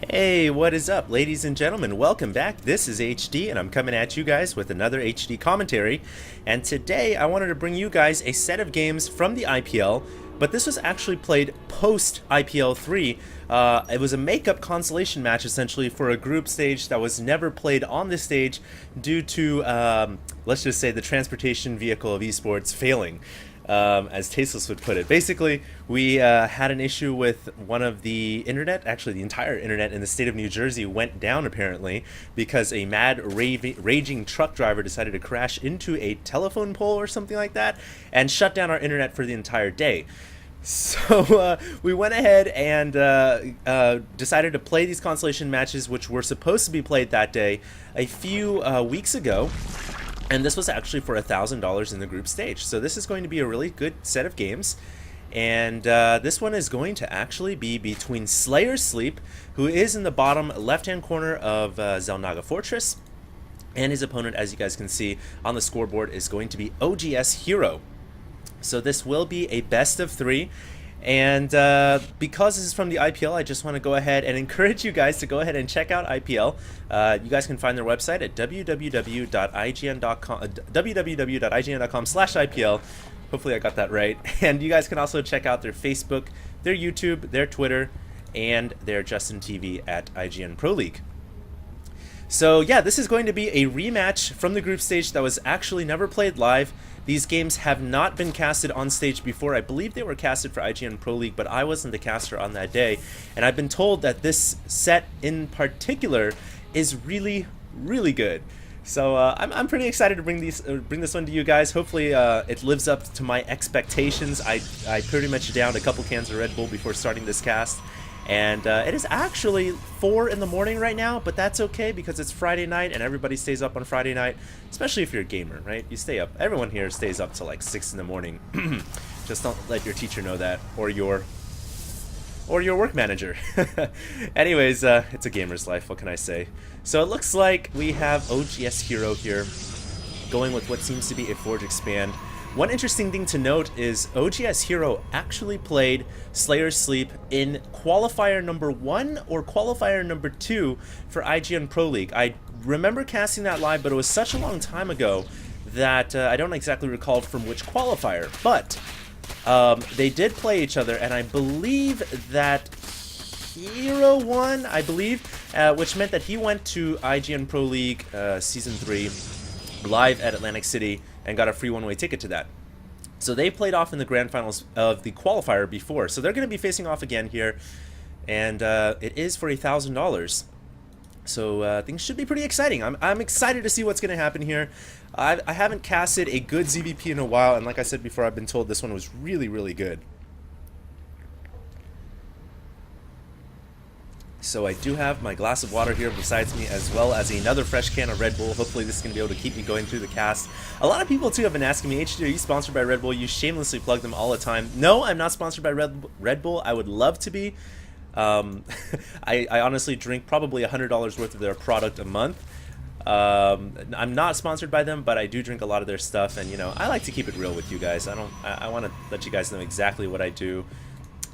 Hey, what is up, ladies and gentlemen? Welcome back. This is HD, and I'm coming at you guys with another HD commentary. And today, I wanted to bring you guys a set of games from the IPL, but this was actually played post IPL 3. It was a makeup consolation match, essentially, for a group stage that was never played on this stage due to, let's just say, the transportation vehicle of esports failing. As Tasteless would put it. Basically, we had an issue with one of the internet, actually the entire internet in the state of New Jersey went down apparently because a mad raging truck driver decided to crash into a telephone pole or something like that and shut down our internet for the entire day. So we went ahead and decided to play these consolation matches, which were supposed to be played that day a few weeks ago. And this was actually for $1,000 in the group stage. So this is going to be a really good set of games. And this one is going to actually be between Slayer's Sleep, who is in the bottom left-hand corner of Zelnaga Fortress. And his opponent, as you guys can see on the scoreboard, is going to be OGS HerO. So this will be a best of three. And because this is from the IPL, I just want to go ahead and encourage you guys to go ahead and check out IPL. You guys can find their website at www.ign.com/IPL. Hopefully I got that right. And you guys can also check out their Facebook, their YouTube, their Twitter, and their Justin TV at IGN Pro League. So yeah, this is going to be a rematch from the group stage that was actually never played live. These games have not been casted on stage before. I believe they were casted for IGN Pro League, but I wasn't the caster on that day. And I've been told that this set in particular is really, really good. So I'm pretty excited to bring this one to you guys. Hopefully it lives up to my expectations. I pretty much downed a couple cans of Red Bull before starting this cast. And it is actually 4 in the morning right now, but that's okay because it's Friday night and everybody stays up on Friday night, especially if you're a gamer, right? You stay up. Everyone here stays up till like 6 in the morning. Just don't let your teacher know that, or your work manager. Anyways, it's a gamer's life, what can I say? So it looks like we have OGS HerO here, going with what seems to be a Forge Expand. One interesting thing to note is OGS HerO actually played Slayer's Sleep in qualifier number 1 or qualifier number 2 for IGN Pro League. I remember casting that live, but it was such a long time ago that I don't exactly recall from which qualifier. But they did play each other, and I believe that HerO won, which meant that he went to IGN Pro League Season 3 live at Atlantic City and got a free one-way ticket to that. So they played off in the grand finals of the qualifier before. So they're going to be facing off again here, and it is for $1,000. So things should be pretty exciting. I'm excited to see what's going to happen here. I haven't casted a good ZVP in a while, and like I said before, I've been told this one was really, really good. So I do have my glass of water here besides me, as well as another fresh can of Red Bull. Hopefully this is going to be able to keep me going through the cast. A lot of people too have been asking me, HD, are you sponsored by Red Bull? You shamelessly plug them all the time. No, I'm not sponsored by Red Bull. I would love to be. I honestly drink probably $100 worth of their product a month. I'm not sponsored by them, but I do drink a lot of their stuff, and you know, I like to keep it real with you guys. I want to let you guys know exactly what I do.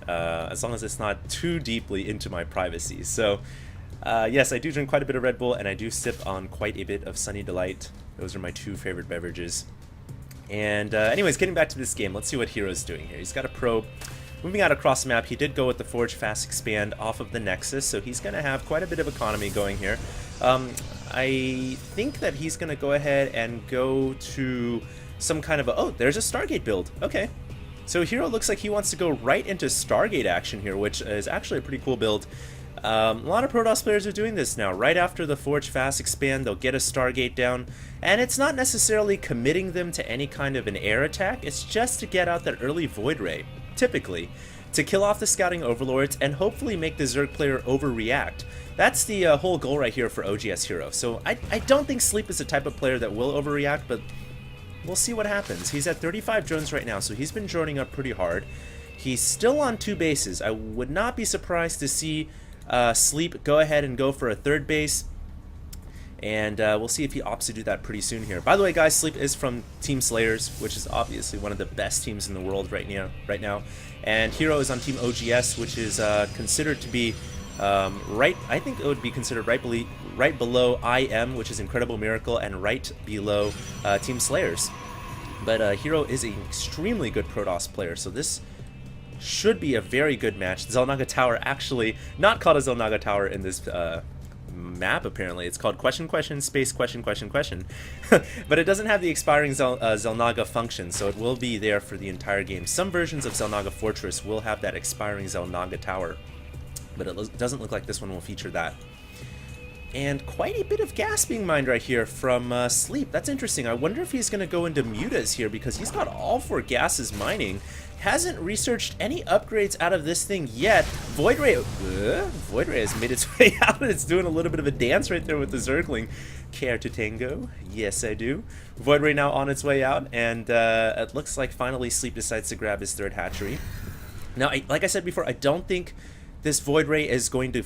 As long as it's not too deeply into my privacy. So, yes, I do drink quite a bit of Red Bull, and I do sip on quite a bit of Sunny Delight. Those are my 2 favorite beverages. And anyways, getting back to this game, let's see what HerO's doing here. He's got a probe. Moving out across the map, he did go with the Forge Fast Expand off of the Nexus, so he's going to have quite a bit of economy going here. I think that he's going to go ahead and go to some kind of a... Oh, there's a Stargate build. Okay. So HerO looks like he wants to go right into Stargate action here, which is actually a pretty cool build. A lot of Protoss players are doing this now. Right after the Forge Fast Expand, they'll get a Stargate down, and it's not necessarily committing them to any kind of an air attack, it's just to get out that early Void Ray, typically, to kill off the scouting overlords and hopefully make the Zerg player overreact. That's the whole goal right here for OGS HerO. So I don't think Sleep is the type of player that will overreact, but we'll see what happens. He's at 35 drones right now, so he's been droning up pretty hard. He's still on 2 bases. I would not be surprised to see Sleep go ahead and go for a 3rd base. And we'll see if he opts to do that pretty soon here. By the way, guys, Sleep is from Team Slayers, which is obviously one of the best teams in the world right now. And HerO is on Team OGS, which is considered to be Right, I think it would be considered right below IM, which is Incredible Miracle, and right below Team Slayers. But HerO is an extremely good Protoss player, so this should be a very good match. Xel'Naga Tower, actually not called a Xel'Naga Tower in this map, apparently. It's called question space question. But it doesn't have the expiring Xel'Naga function, so it will be there for the entire game. Some versions of Xel'Naga Fortress will have that expiring Xel'Naga Tower, but it doesn't look like this one will feature that. And quite a bit of gas being mined right here from Sleep. That's interesting. I wonder if he's going to go into mutas here, because he's got all 4 gases mining. Hasn't researched any upgrades out of this thing yet. Void Ray has made its way out, and it's doing a little bit of a dance right there with the Zergling. Care to tango? Yes, I do. Void Ray now on its way out, and it looks like finally Sleep decides to grab his 3rd hatchery. Now, like I said before, I don't think this Void Ray is going to,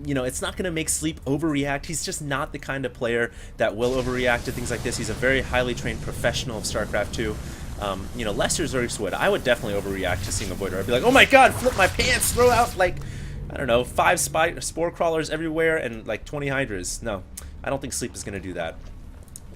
you know, it's not going to make Sleep overreact. He's just not the kind of player that will overreact to things like this. He's a very highly trained professional of StarCraft 2. You know, lesser Zergs would. I would definitely overreact to seeing a Void Ray. I'd be like, oh my god, flip my pants, throw out like, I don't know, 5 spore crawlers everywhere and like 20 hydras. No, I don't think Sleep is going to do that.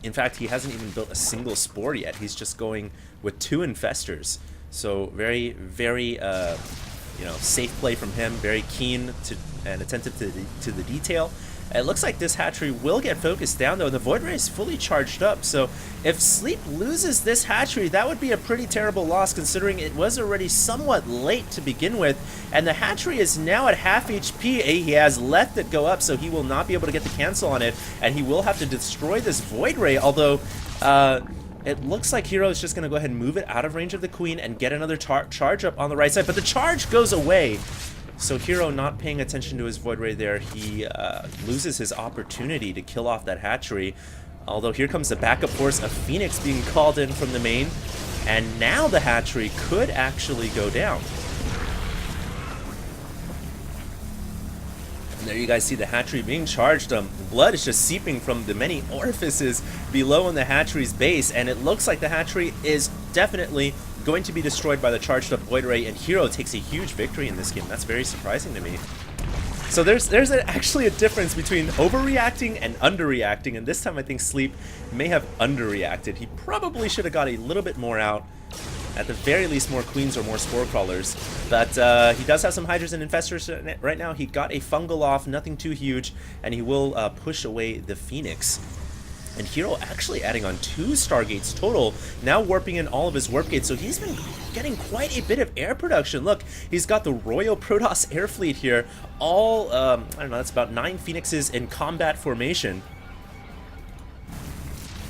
In fact, he hasn't even built a single spore yet. He's just going with 2 infestors. So very, very, you know, safe play from him. Very keen to and attentive to the detail. It looks like this hatchery will get focused down, though, and the Void Ray is fully charged up. So if Sleep loses this hatchery, that would be a pretty terrible loss, considering it was already somewhat late to begin with. And the hatchery is now at half HP. He has let it go up, so he will not be able to get the cancel on it, and he will have to destroy this Void Ray, although it looks like HerO is just going to go ahead and move it out of range of the Queen and get another charge up on the right side. But the charge goes away. So HerO not paying attention to his Void Ray there, he loses his opportunity to kill off that hatchery. Although here comes the backup force of Phoenix being called in from the main, and now the hatchery could actually go down. And there you guys see the hatchery being charged. Blood is just seeping from the many orifices below in the hatchery's base, and it looks like the hatchery is definitely going to be destroyed by the charged up Void Ray, and HerO takes a huge victory in this game. That's very surprising to me. So there's actually a difference between overreacting and underreacting, and this time I think Sleep may have underreacted. He probably should have got a little bit more out. At the very least, more queens or more spore crawlers. But he does have some hydras and infestors right now. He got a fungal off, nothing too huge, and he will push away the Phoenix. And HerO actually adding on 2 Stargates total, now warping in all of his warp gates, so he's been getting quite a bit of air production. Look, he's got the Royal Protoss air fleet here, all, I don't know, that's about 9 Phoenixes in combat formation.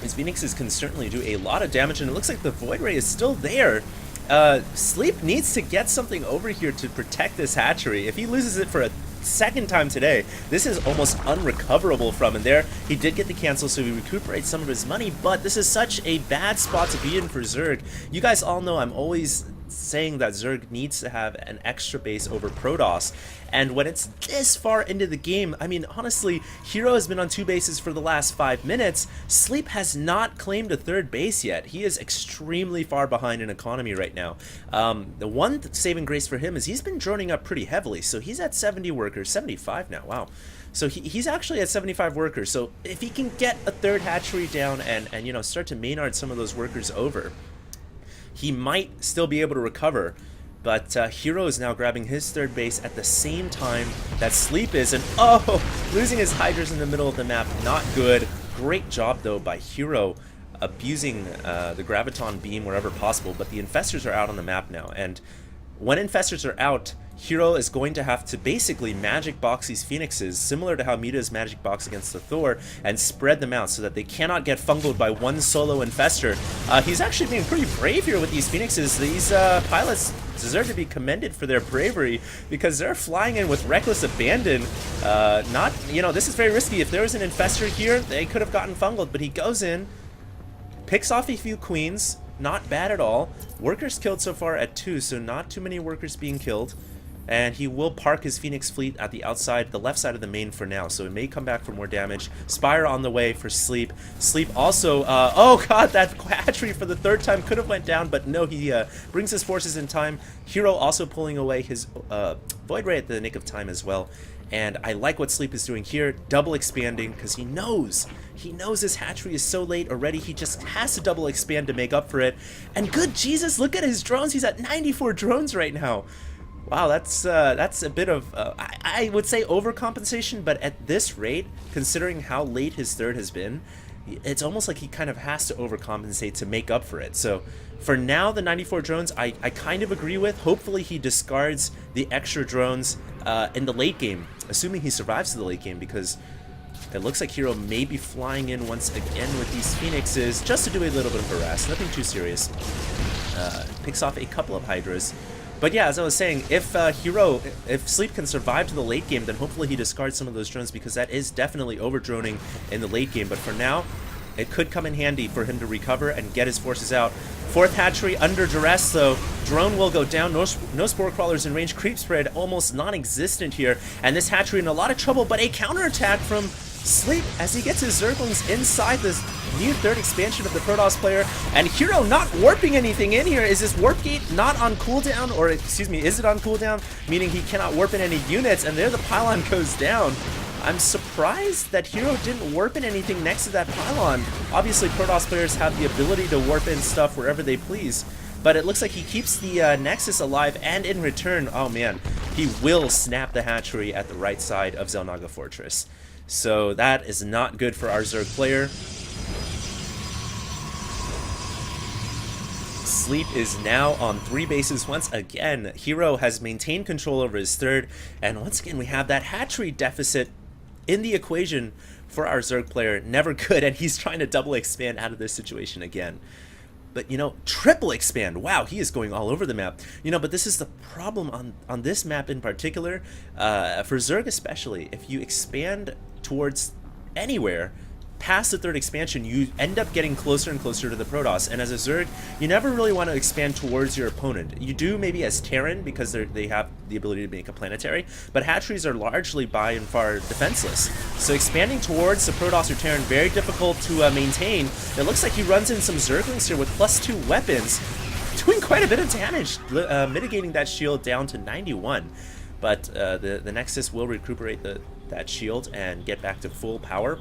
His Phoenixes can certainly do a lot of damage, and it looks like the Void Ray is still there. Sleep needs to get something over here to protect this hatchery. If he loses it for a 2nd time today, this is almost unrecoverable from him. There, he did get the cancel, so he recuperates some of his money, but this is such a bad spot to be in for Zerg. You guys all know I'm always saying that Zerg needs to have an extra base over Protoss, and when it's this far into the game, I mean, honestly, HerO has been on 2 bases for the last 5 minutes. Sleep has not claimed a 3rd base yet. He is extremely far behind in economy right now. The one saving grace for him is he's been droning up pretty heavily, so he's at 70 workers, 75 now, wow. So he's actually at 75 workers, so if he can get a 3rd hatchery down and you know, start to Maynard some of those workers over, he might still be able to recover. But HerO is now grabbing his 3rd base at the same time that Sleep is, and oh, losing his hydras in the middle of the map, not good. Great job though by HerO, abusing the graviton beam wherever possible, but the infestors are out on the map now, and when infestors are out, HerO is going to have to basically magic box these Phoenixes, similar to how Meta is magic box against the Thor, and spread them out so that they cannot get fungled by one solo infestor. He's actually being pretty brave here with these Phoenixes. These pilots deserve to be commended for their bravery, because they're flying in with reckless abandon. Not, you know, this is very risky. If there was an infestor here, they could have gotten fungled, but he goes in, picks off a few queens. Not bad at all. Workers killed so far at 2, so not too many workers being killed. And he will park his Phoenix fleet at the outside, the left side of the main for now, so it may come back for more damage. Spire on the way for Sleep. Sleep also, oh god, that hatchery for the 3rd time could have went down, but no, he brings his forces in time. HerO also pulling away his Void Ray at the nick of time as well. And I like what Sleep is doing here, double expanding, because he knows his hatchery is so late already. He just has to double expand to make up for it. And good Jesus, look at his drones. He's at 94 drones right now. Wow, that's a bit of, I would say overcompensation, but at this rate, considering how late his third has been, it's almost like he kind of has to overcompensate to make up for it. So for now, the 94 drones, I kind of agree with. Hopefully he discards the extra drones in the late game, assuming he survives to the late game, because it looks like HerO may be flying in once again with these Phoenixes just to do a little bit of harass. Nothing too serious. Picks off a couple of Hydras. But yeah, as I was saying, if HerO, if Sleep can survive to the late game, then hopefully he discards some of those drones, because that is definitely over-droning in the late game. But for now, it could come in handy for him to recover and get his forces out. Fourth hatchery under duress, though. Drone will go down. No spore crawlers in range. Creep spread almost non-existent here. And this hatchery in a lot of trouble, but a counterattack from Sleep as he gets his Zerglings inside this new third expansion of the Protoss player. And HerO not warping anything in here. Is this warp gate not on cooldown? Or, excuse me, is it on cooldown? Meaning he cannot warp in any units, and there the pylon goes down. I'm surprised that HerO didn't warp in anything next to that pylon. Obviously, Protoss players have the ability to warp in stuff wherever they please. But it looks like he keeps the Nexus alive, and in return, oh man, he will snap the hatchery at the right side of Xel'Naga Fortress. So that is not good for our Zerg player. Sleep is now on 3 bases once again. HerO has maintained control over his third, and once again we have that hatchery deficit in the equation for our Zerg player. Never good, and he's trying to double expand out of this situation again. But, you know, triple expand. Wow, he is going all over the map. You know, but this is the problem on this map in particular. For Zerg especially, if you expand towards anywhere past the third expansion, you end up getting closer and closer to the Protoss. And as a Zerg, you never really want to expand towards your opponent. You do maybe as Terran, because they have the ability to make a planetary, but hatcheries are largely by and far defenseless. So expanding towards the Protoss or Terran, very difficult to maintain. It looks like he runs in some Zerglings here with +2 weapons, doing quite a bit of damage, mitigating that shield down to 91. But the Nexus will recuperate that shield and get back to full power.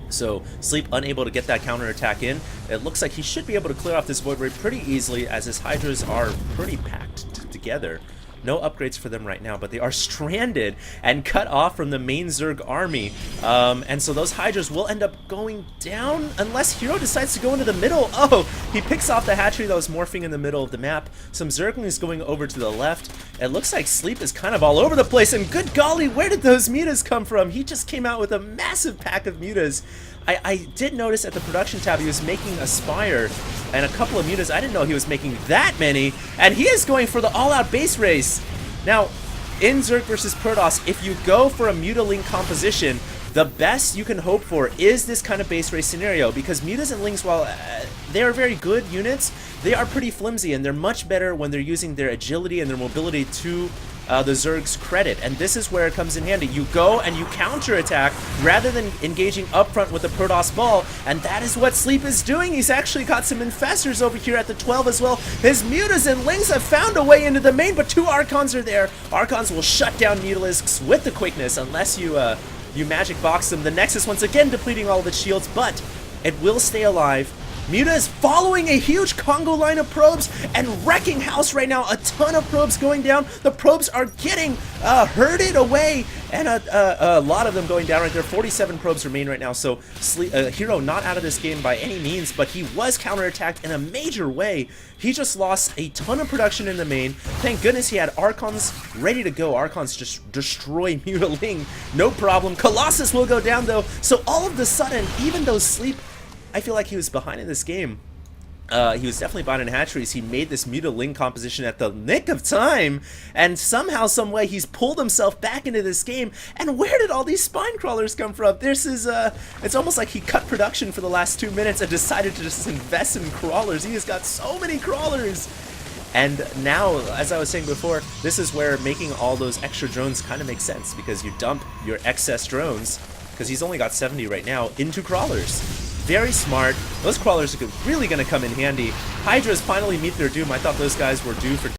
So Sleep unable to get that counterattack in. It looks like he should be able to clear off this Void Ray pretty easily, as his Hydras are pretty packed together. No upgrades for them right now, but they are stranded and cut off from the main Zerg army. And so those Hydras will end up going down unless HerO decides to go into the middle. Oh, he picks off the hatchery that was morphing in the middle of the map. Some Zerglings going over to the left. It looks like Sleep is kind of all over the place, and good golly, where did those mutas come from? He just came out with a massive pack of mutas. I did notice at the production tab he was making a Spire and a couple of mutas. I didn't know he was making that many, and he is going for the all-out base race. Now, in Zerg versus Protoss, if you go for a muta-link composition, the best you can hope for is this kind of base race scenario, because mutas and links, while they are very good units, they are pretty flimsy, and they're much better when they're using their agility and their mobility to the Zerg's credit. And this is where it comes in handy. You go and you counterattack rather than engaging up front with the Protoss ball, and that is what Sleep is doing. He's actually got some Infestors over here at the 12 as well. His mutas and links have found a way into the main, but 2 Archons are there. Archons will shut down Mutalisks with the quickness unless you magic box them. The Nexus once again depleting all of its shields, but it will stay alive. Muta is following a huge Congo line of probes and wrecking house right now. A ton of probes going down. The probes are getting herded away, and a lot of them going down right there. 47 probes remain right now, so HerO not out of this game by any means, but he was counterattacked in a major way. He just lost a ton of production in the main. Thank goodness he had Archons ready to go. Archons just destroy Mutaling, no problem. Colossus will go down though, so all of a sudden, even though Sleep, I feel like he was behind in this game. He was definitely behind in hatcheries. He made this Muta-Ling composition at the nick of time, and somehow, someway, he's pulled himself back into this game. And where did all these spine crawlers come from? This is, it's almost like he cut production for the last 2 minutes and decided to just invest in crawlers. He has got so many crawlers. And now, as I was saying before, this is where making all those extra drones kind of makes sense, because you dump your excess drones, because he's only got 70 right now, into crawlers. Very smart. Those crawlers are really going to come in handy. Hydras finally meet their doom. I thought those guys were due for